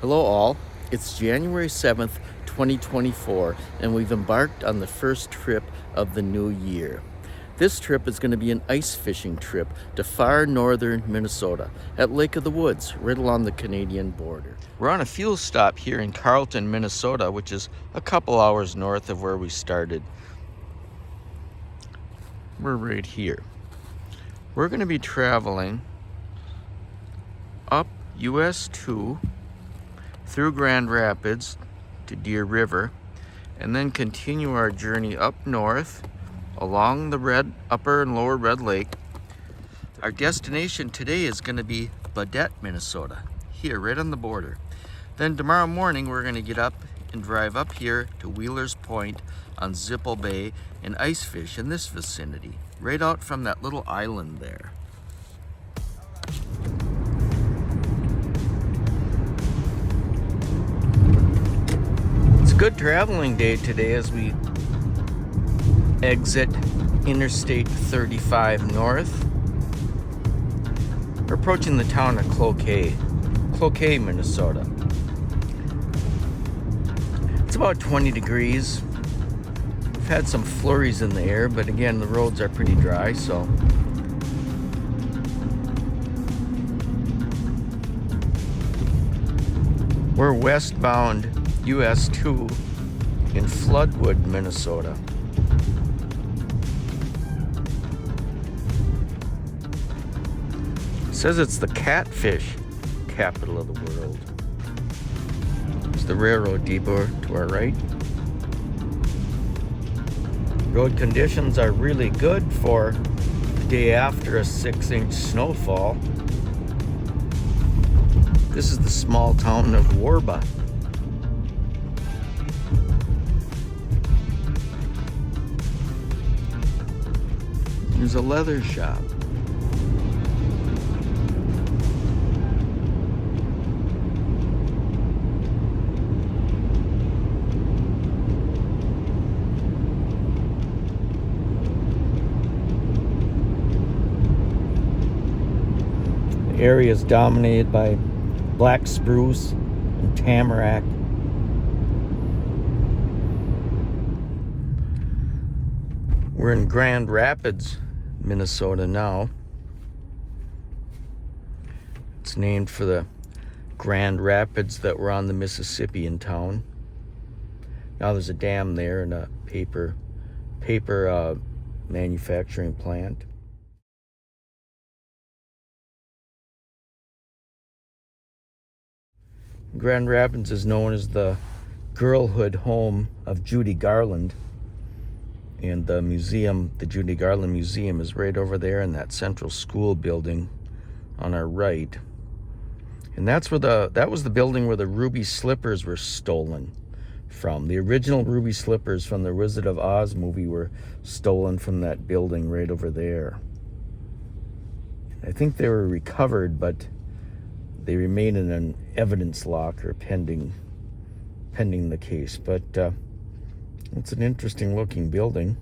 Hello all, it's January 7th, 2024, and we've embarked on the first trip of the new year. This trip is going to be an ice fishing trip to far northern Minnesota at Lake of the Woods, right along the Canadian border. We're on a fuel stop here in Carlton, Minnesota, which is a couple hours north of where we started. We're right here. We're going to be traveling up US 2 through Grand Rapids to Deer River, and then continue our journey up north along the upper and lower Red Lake. Our destination today is going to be Baudette, Minnesota, here right on the border. Then tomorrow morning we're going to get up and drive up here to Wheeler's Point on Zipple Bay and ice fish in this vicinity, right out from that little island there. Good traveling day today as we exit Interstate 35 north. We're approaching the town of Cloquet, Minnesota. It's about 20 degrees. We've had some flurries in the air, but again, the roads are pretty dry, so. We're westbound US 2 in Floodwood, Minnesota. It says it's the catfish capital of the world. There's the railroad depot to our right. Road conditions are really good for the day after a 6-inch snowfall. This is the small town of Warba. There's a leather shop. The area is dominated by black spruce and tamarack. We're in Grand Rapids, Minnesota now. It's named for the Grand Rapids that were on the Mississippi in town. Now there's a dam there and a paper manufacturing plant. Grand Rapids is known as the girlhood home of Judy Garland. And the museum, the Judy Garland Museum, is right over there in that central school building on our right. And that was the building where the ruby slippers were stolen from. The original ruby slippers from the Wizard of Oz movie were stolen from that building right over there. I think they were recovered, but they remain in an evidence locker pending the case. But it's an interesting looking building.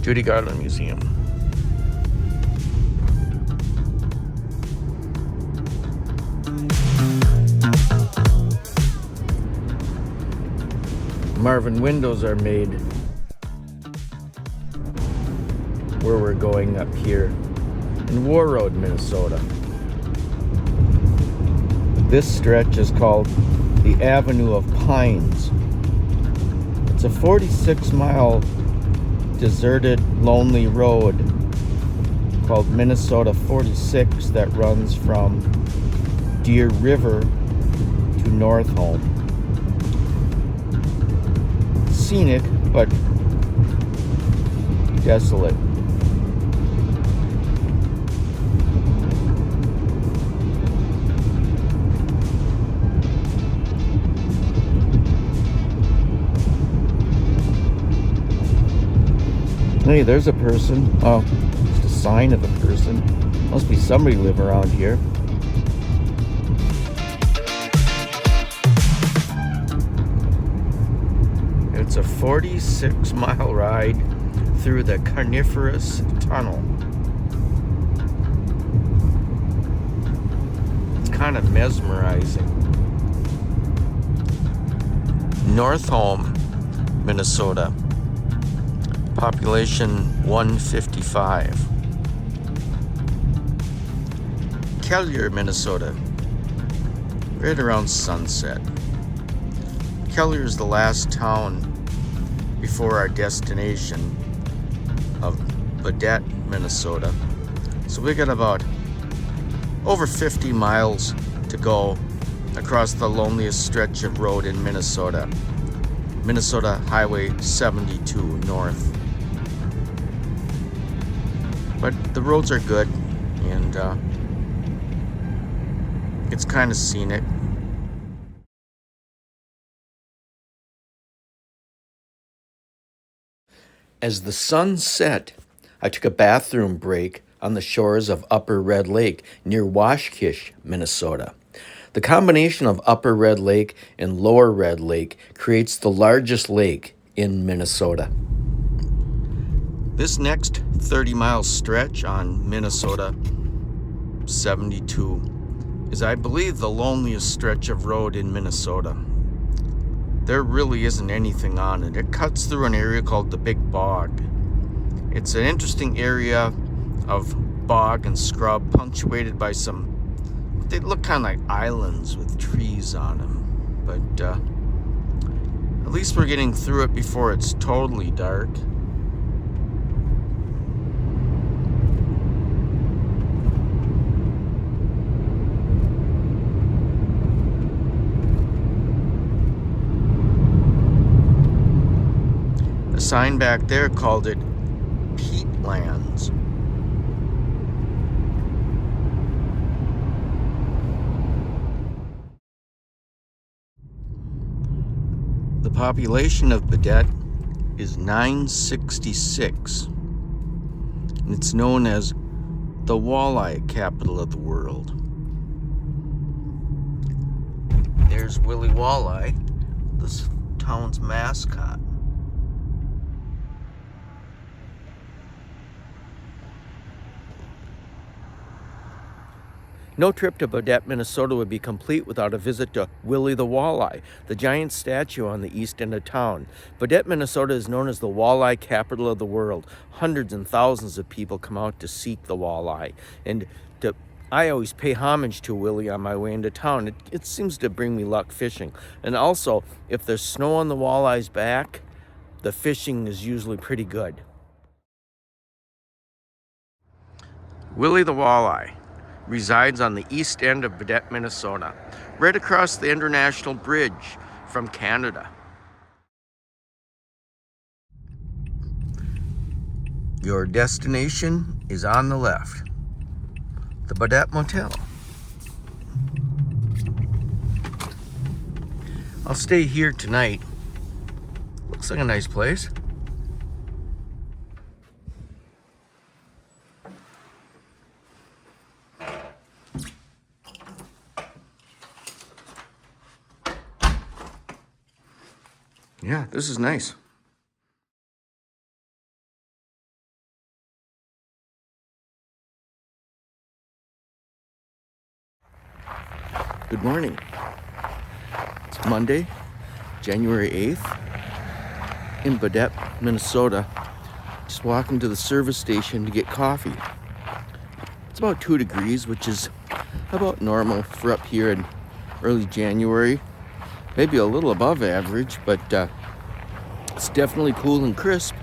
Judy Garland Museum. Marvin windows are made where we're going up here in Warroad, Minnesota. This stretch is called the Avenue of Pines. It's a 46-mile deserted, lonely road called Minnesota 46 that runs from Deer River to North Home. Scenic, but desolate. Hey, there's a person. Oh, just a sign of a person. Must be somebody live around here. It's a 46-mile ride through the Carnivorous Tunnel. It's kind of mesmerizing. North Home, Minnesota. Population 155. Kelliher, Minnesota. Right around sunset. Kelliher is the last town before our destination of Baudette, Minnesota. So we got about over 50 miles to go across the loneliest stretch of road in Minnesota. Minnesota Highway 72 North. But the roads are good, and it's kind of scenic. As the sun set, I took a bathroom break on the shores of Upper Red Lake near Washkish, Minnesota. The combination of Upper Red Lake and Lower Red Lake creates the largest lake in Minnesota. This next 30-mile stretch on Minnesota 72 is, I believe, the loneliest stretch of road in Minnesota. There really isn't anything on it. It cuts through an area called the Big Bog. It's an interesting area of bog and scrub, punctuated by some, they look kind of like islands with trees on them. But at least we're getting through it before it's totally dark. The sign back there called it peatlands. The population of Baudette is 966, and it's known as the walleye capital of the world. There's Willie Walleye, this town's mascot. No trip to Baudette, Minnesota would be complete without a visit to Willie the Walleye, the giant statue on the east end of town. Baudette, Minnesota is known as the walleye capital of the world. Hundreds and thousands of people come out to seek the walleye. And I always pay homage to Willie on my way into town. It seems to bring me luck fishing. And also, if there's snow on the walleye's back, the fishing is usually pretty good. Willie the Walleye resides on the east end of Baudette, Minnesota, right across the International Bridge from Canada. Your destination is on the left, the Baudette Motel. I'll stay here tonight. Looks like a nice place. Yeah, this is nice. Good morning. It's Monday, January 8th, in Baudette, Minnesota. Just walking to the service station to get coffee. It's about 2 degrees, which is about normal for up here in early January. Maybe a little above average, but it's definitely cool and crisp.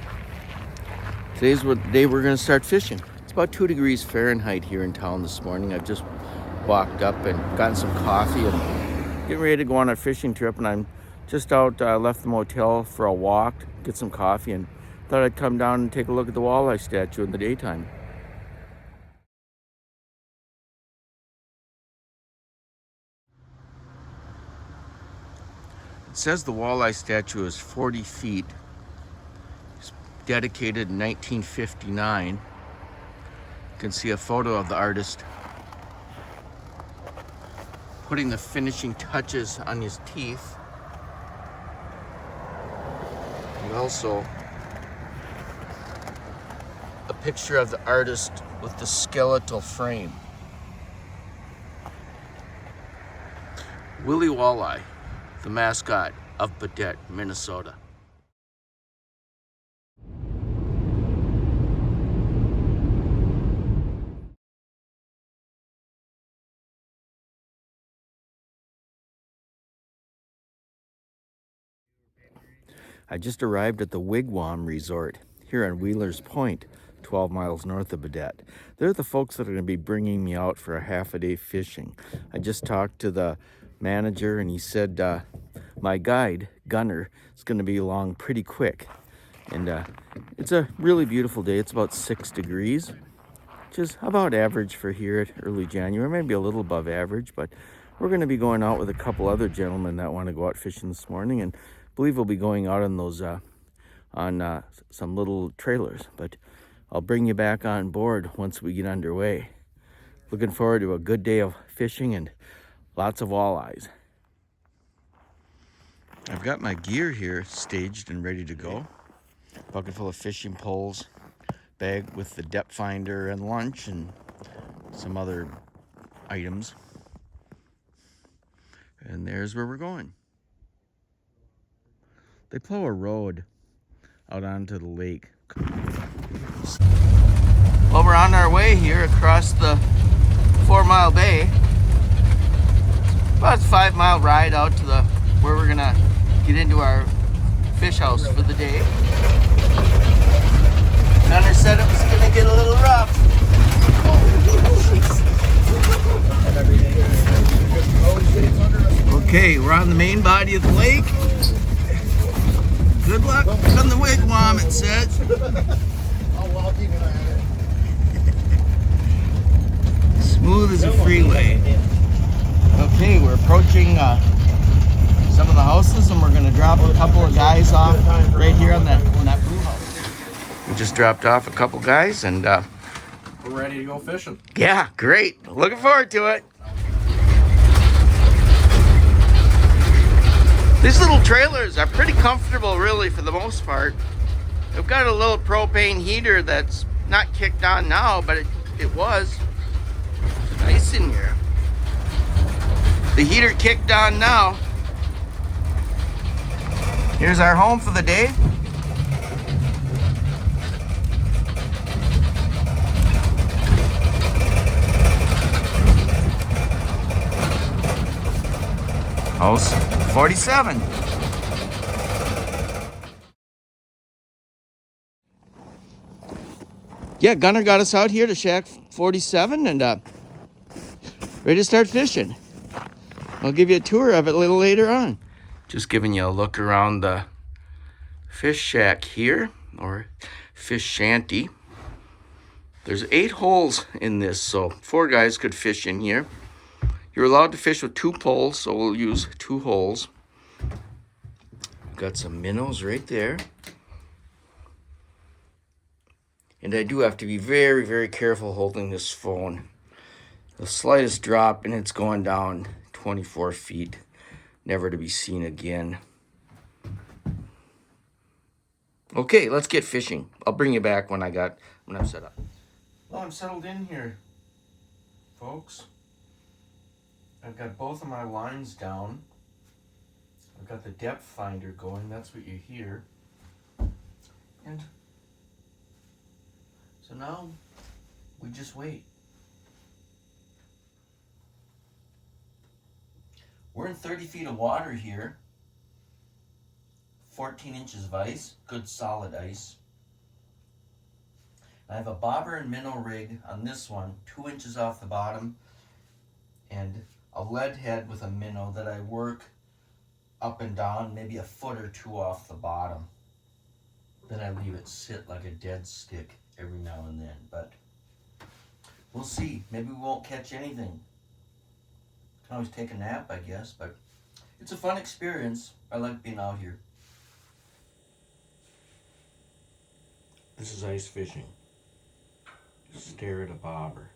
Today's the day we're going to start fishing. It's about 2 degrees Fahrenheit here in town this morning. I've just walked up and gotten some coffee and getting ready to go on a fishing trip. And I'm just out, left the motel for a walk, get some coffee, and thought I'd come down and take a look at the walleye statue in the daytime. It says the walleye statue is 40 feet. It's dedicated in 1959. You can see a photo of the artist putting the finishing touches on his teeth. And also picture of the artist with the skeletal frame. Willie Walleye, the mascot of Baudette, Minnesota. I just arrived at the Wigwam Resort here on Wheeler's Point, 12 miles north of Baudette. They're the folks that are going to be bringing me out for a half-a-day fishing. I just talked to the manager, and he said my guide, Gunner, is going to be along pretty quick. And it's a really beautiful day. It's about 6 degrees, which is about average for here at early January, maybe a little above average, but we're going to be going out with a couple other gentlemen that want to go out fishing this morning, and I believe we'll be going out on those some little trailers, but I'll bring you back on board once we get underway. Looking forward to a good day of fishing and lots of walleyes. I've got my gear here staged and ready to go. Bucket full of fishing poles, bag with the depth finder and lunch and some other items. And there's where we're going. They plow a road out onto the lake. Well, we're on our way here across the 4-mile bay. About a 5-mile ride out to where we're gonna get into our fish house for the day. Gunner said it was gonna get a little rough. Okay, we're on the main body of the lake. Good luck on the Wigwam, it says. Smooth as a freeway. Okay, we're approaching some of the houses, and we're going to drop a couple of guys off right here on that brew house. We just dropped off a couple guys, and we're ready to go fishing. Yeah, great. Looking forward to it. These little trailers are pretty comfortable, really, for the most part. They've got a little propane heater that's not kicked on now, but it was. It's nice in here. The heater kicked on now. Here's our home for the day. House 47. Yeah, Gunner got us out here to Shack 47 and ready to start fishing. I'll give you a tour of it a little later on. Just giving you a look around the fish shack here, or fish shanty. There's 8 holes in this, so 4 guys could fish in here. You're allowed to fish with 2 poles, so we'll use 2 holes. Got some minnows right there. And I do have to be very, very careful holding this phone. The slightest drop and it's going down 24 feet, never to be seen again. Okay, let's get fishing. I'll bring you back when I'm set up. Well, I'm settled in here, folks. I've got both of my lines down. I've got the depth finder going. That's what you hear. And so now we just wait. We're in 30 feet of water here. 14 inches of ice, good solid ice. I have a bobber and minnow rig on this one, 2 inches off the bottom, and a lead head with a minnow that I work up and down, maybe a foot or 2 off the bottom. Then I leave it sit like a dead stick every now and then, but we'll see. Maybe we won't catch anything. Can always take a nap, I guess, but it's a fun experience. I like being out here. This is ice fishing. Just stare at a bobber.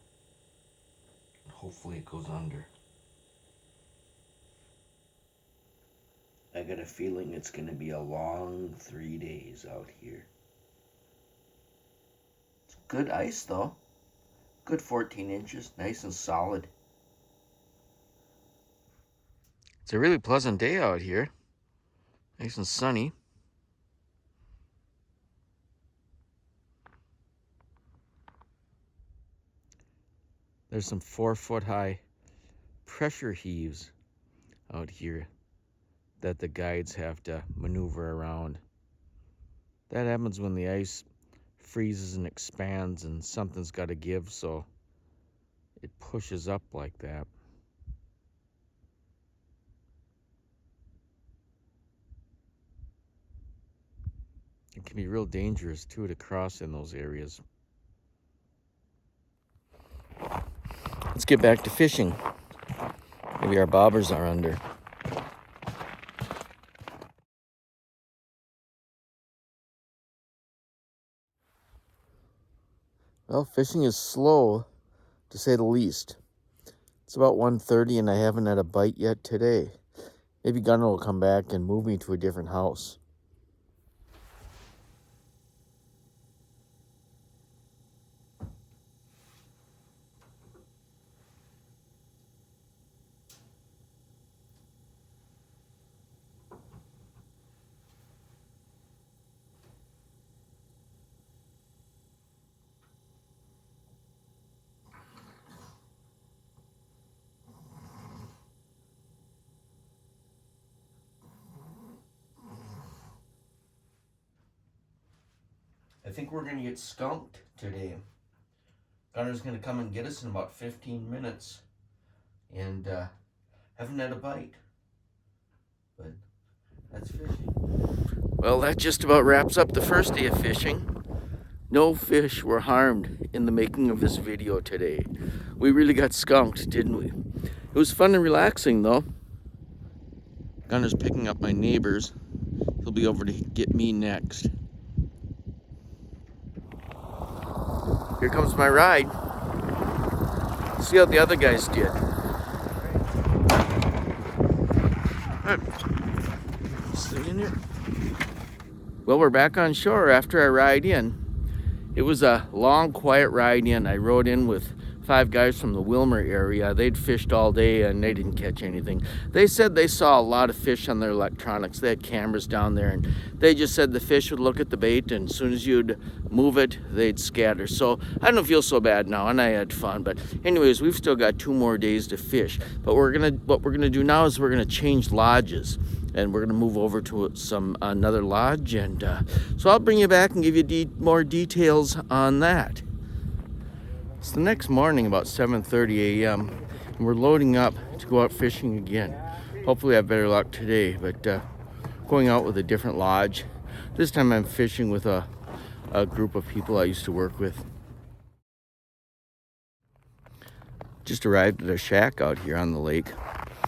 Hopefully it goes under. I got a feeling it's going to be a long 3 days out here. Good ice though. Good 14 inches, nice and solid. It's a really pleasant day out here. Nice and sunny. There's some 4-foot high pressure heaves out here that the guides have to maneuver around. That happens when the ice freezes and expands and something's got to give, so it pushes up like that. It can be real dangerous too to cross in those areas. Let's get back to fishing. Maybe our bobbers are under. Well, fishing is slow, to say the least. It's about 1:30 and I haven't had a bite yet today. Maybe Gunnar will come back and move me to a different house. I think we're gonna get skunked today. Gunnar's gonna come and get us in about 15 minutes. And haven't had a bite. But that's fishing. Well, that just about wraps up the first day of fishing. No fish were harmed in the making of this video today. We really got skunked, didn't we? It was fun and relaxing though. Gunnar's picking up my neighbors. He'll be over to get me next. Here comes my ride. See how the other guys did. Stay in here. Well, we're back on shore after our ride in. It was a long, quiet ride in. I rode in with 5 guys from the Wilmer area. They'd fished all day and they didn't catch anything. They said they saw a lot of fish on their electronics. They had cameras down there and they just said the fish would look at the bait and as soon as you'd move it, they'd scatter. So I don't feel so bad now and I had fun. But anyways, we've still got 2 more days to fish. But what we're gonna do now is we're gonna change lodges. And we're gonna move over to another lodge. And so I'll bring you back and give you more details on that. It's the next morning, about 7:30 a.m. and we're loading up to go out fishing again. Hopefully I have better luck today, but going out with a different lodge. This time I'm fishing with a group of people I used to work with. Just arrived at a shack out here on the lake.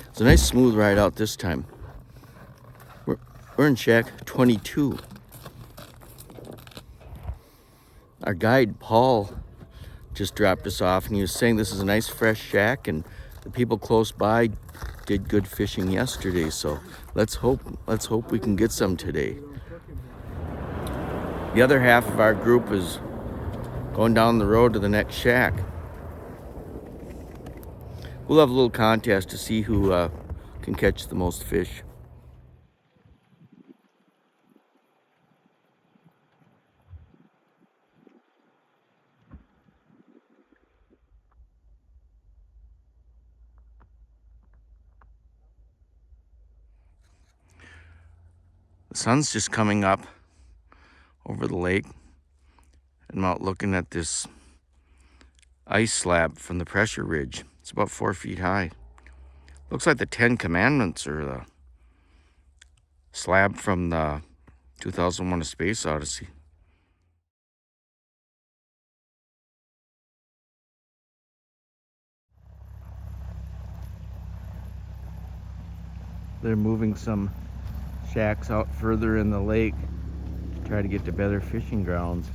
It's a nice smooth ride out this time. We're in shack 22. Our guide, Paul, just dropped us off and he was saying this is a nice fresh shack and the people close by did good fishing yesterday, so let's hope we can get some today. The other half of our group is going down the road to the next shack. We'll have a little contest to see who can catch the most fish. The sun's just coming up over the lake. I'm out looking at this ice slab from the pressure ridge. It's about 4 feet high. Looks like the 10 Commandments or the slab from the 2001: A Space Odyssey. They're moving some shacks out further in the lake to try to get to better fishing grounds.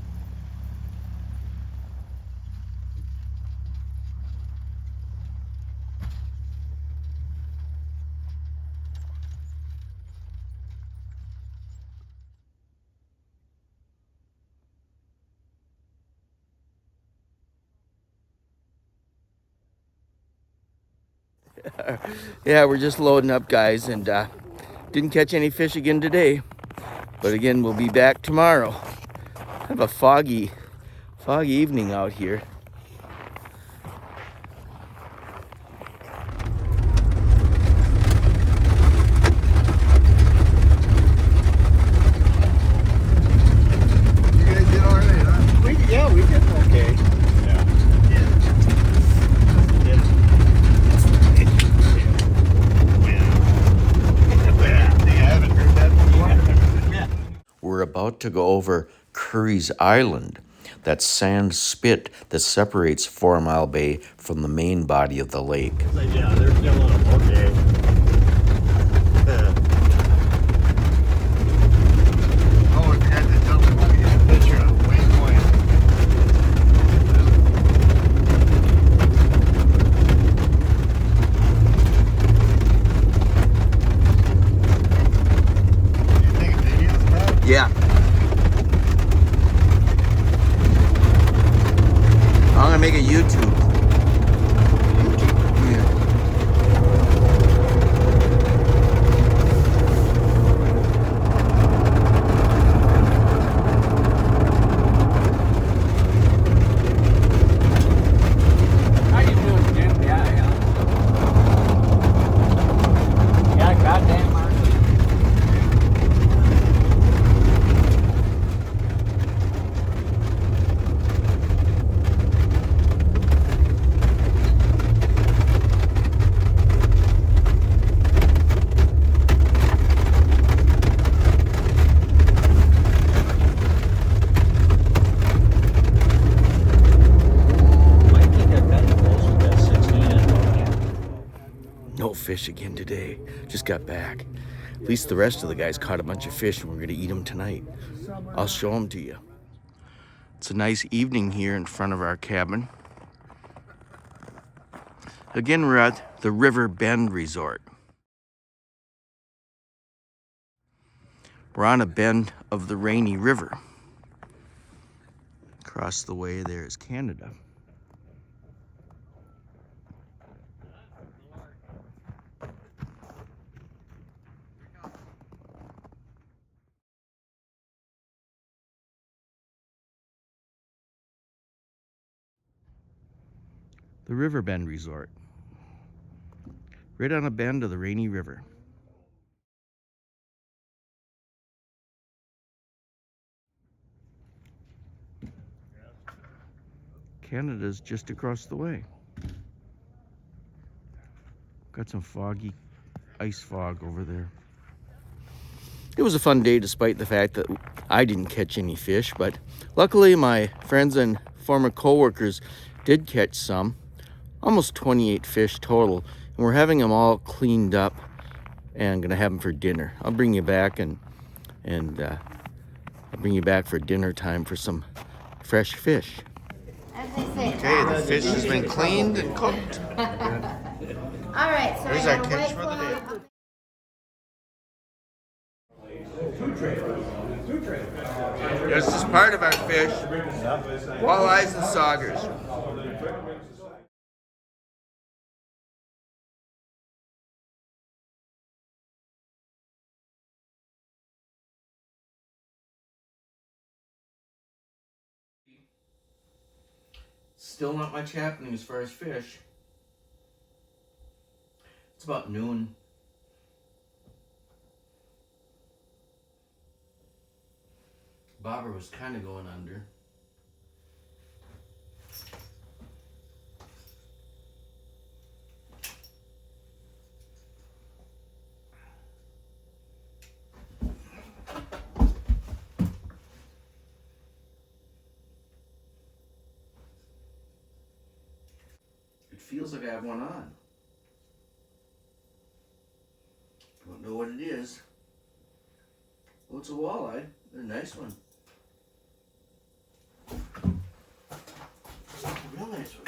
Yeah, we're just loading up, guys, and didn't catch any fish again today. But again, we'll be back tomorrow. Kind of a foggy evening out here. You guys did all right, huh? We did okay. We're about to go over Curry's Island, that sand spit that separates 4 Mile Bay from the main body of the lake. Yeah, they're feeling okay. Oh, I forgot to tell them to get a picture of Wayne Point. You take a video of that? Yeah. I'm gonna make a YouTube. How you doing, Jim? Yeah. Yeah, goddamn Mark. No fish again today. Just got back. At least the rest of the guys caught a bunch of fish and we're gonna eat them tonight. I'll show them to you. It's a nice evening here in front of our cabin. Again, we're at the River Bend Resort. We're on a bend of the Rainy River. Across the way there is Canada. The River Bend Resort. Right on a bend of the Rainy River. Canada's just across the way. Got some foggy ice fog over there. It was a fun day despite the fact that I didn't catch any fish, but luckily my friends and former co-workers did catch some. Almost 28 fish total, and we're having them all cleaned up and gonna have them for dinner. I'll bring you back and I'll bring you back for dinner time for some fresh fish. Okay, the fish has been cleaned and cooked. All right, so There's I our got catch white for the day. claw. This is part of our fish, walleyes and saugers. Still not much happening as far as fish. It's about noon. Bobber was kind of going under. It feels like I have one on. Don't know what it is. Oh, it's a walleye. A nice one. A real nice one.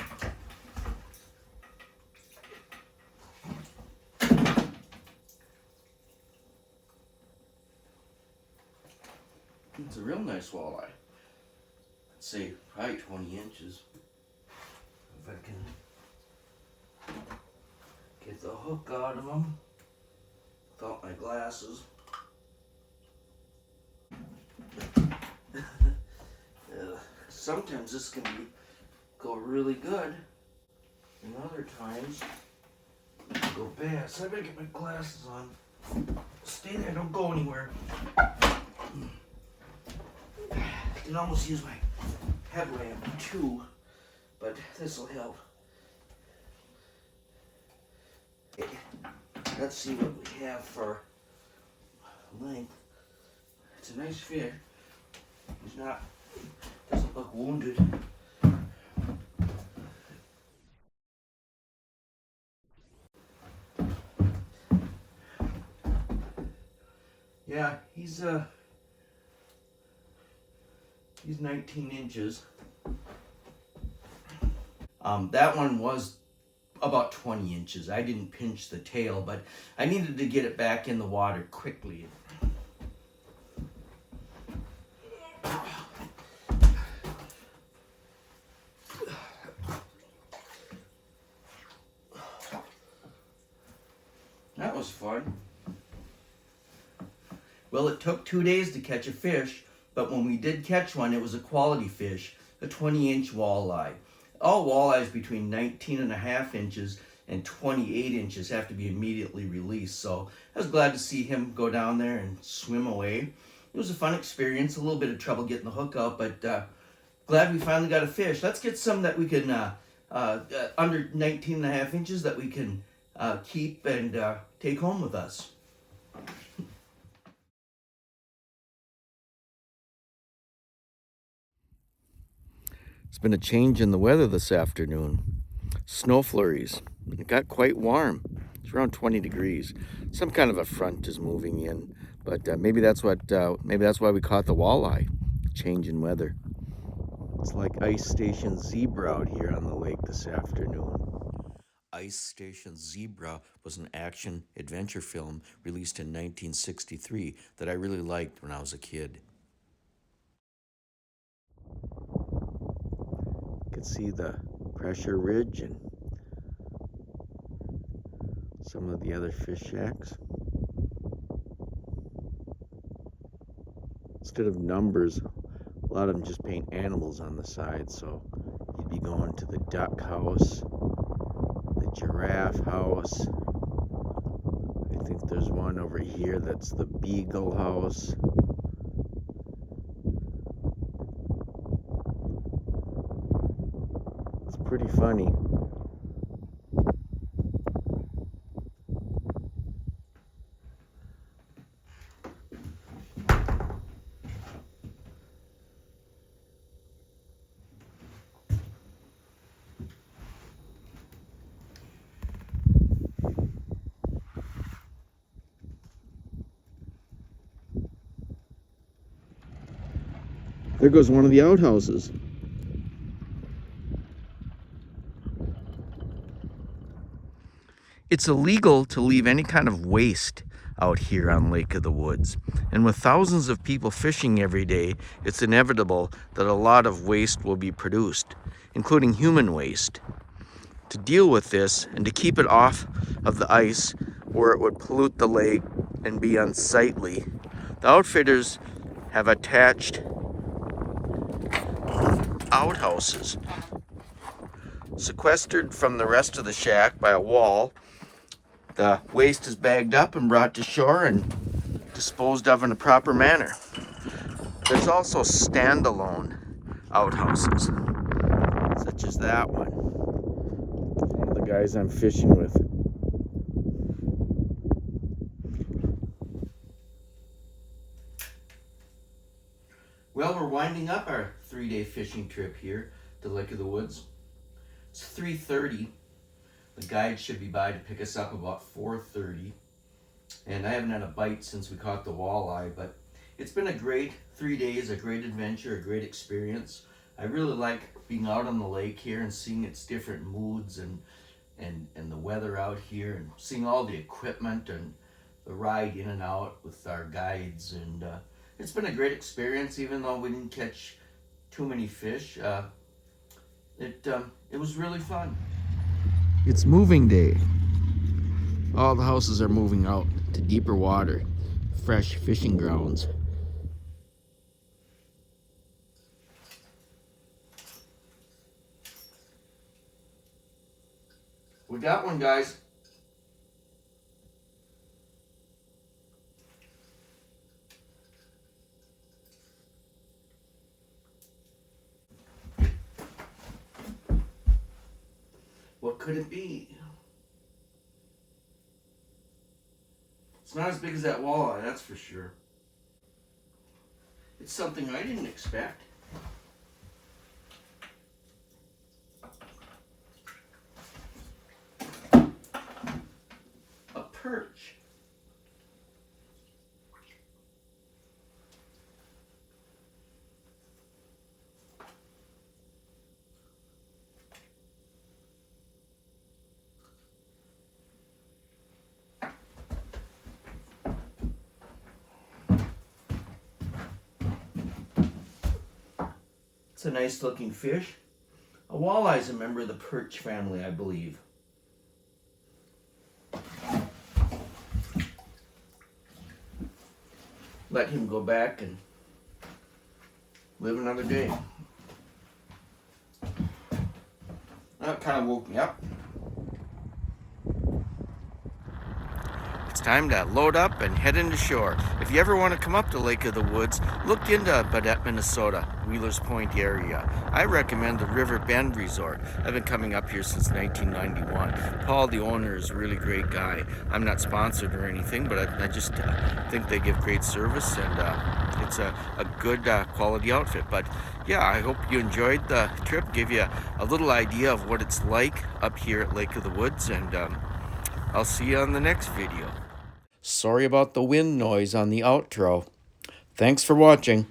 It's a real nice walleye. I'd say probably 20 inches. If I can get the the hook out of them without my glasses. Sometimes this can go really good, and other times go bad. So I better get my glasses on. Stay there, don't go anywhere. I can almost use my headlamp too, but this will help. Okay. Let's see what we have for length. It's a nice fish. Doesn't look wounded. Yeah, he's 19 inches. That one was about 20 inches. I didn't pinch the tail, but I needed to get it back in the water quickly. That was fun. Well, it took 2 days to catch a fish, but when we did catch one, it was a quality fish, a 20-inch walleye. All walleyes between 19.5 inches and 28 inches have to be immediately released, so I was glad to see him go down there and swim away. It was a fun experience, a little bit of trouble getting the hook out, but glad we finally got a fish. Let's get some that we can, under 19.5 inches, that we can keep and take home with us. It's been a change in the weather this afternoon. Snow flurries. It got quite warm. It's around 20 degrees. Some kind of a front is moving in, but maybe that's why we caught the walleye. Change in weather. It's like Ice Station Zebra out here on the lake this afternoon. Ice Station Zebra was an action adventure film released in 1963 that I really liked when I was a kid. You can see the pressure ridge and some of the other fish shacks. Instead of numbers, a lot of them just paint animals on the side, so you'd be going to the duck house, the giraffe house. I think there's one over here that's the beagle house. It's pretty funny. There goes one of the outhouses. It's illegal to leave any kind of waste out here on Lake of the Woods. And with thousands of people fishing every day, it's inevitable that a lot of waste will be produced, including human waste. To deal with this and to keep it off of the ice where it would pollute the lake and be unsightly, the outfitters have attached outhouses sequestered from the rest of the shack by a wall. The waste is bagged up and brought to shore and disposed of in a proper manner. There's also standalone outhouses, such as that one. One of the guys I'm fishing with. Well, we're winding up our 3-day fishing trip here to Lake of the Woods. It's 3:30. The guide should be by to pick us up about 4:30. And I haven't had a bite since we caught the walleye, but it's been a great 3 days, a great adventure, a great experience. I really like being out on the lake here and seeing its different moods and the weather out here and seeing all the equipment and the ride in and out with our guides. And it's been a great experience, even though we didn't catch too many fish. It was really fun. It's moving day. All the houses are moving out to deeper water, fresh fishing grounds. We got one, guys. What could it be? It's not as big as that walleye, that's for sure. It's something I didn't expect. A perch. It's a nice looking fish. A walleye is a member of the perch family, I believe. Let him go back and live another day. That kind of woke me up. It's time to load up and head into shore. If you ever want to come up to Lake of the Woods, look into Baudette, Minnesota, Wheelers Point area. I recommend the River Bend Resort. I've been coming up here since 1991. Paul, the owner, is a really great guy. I'm not sponsored or anything, but I just think they give great service, and it's a good quality outfit. But yeah, I hope you enjoyed the trip, give you a little idea of what it's like up here at Lake of the Woods, and I'll see you on the next video. Sorry about the wind noise on the outro. Thanks for watching.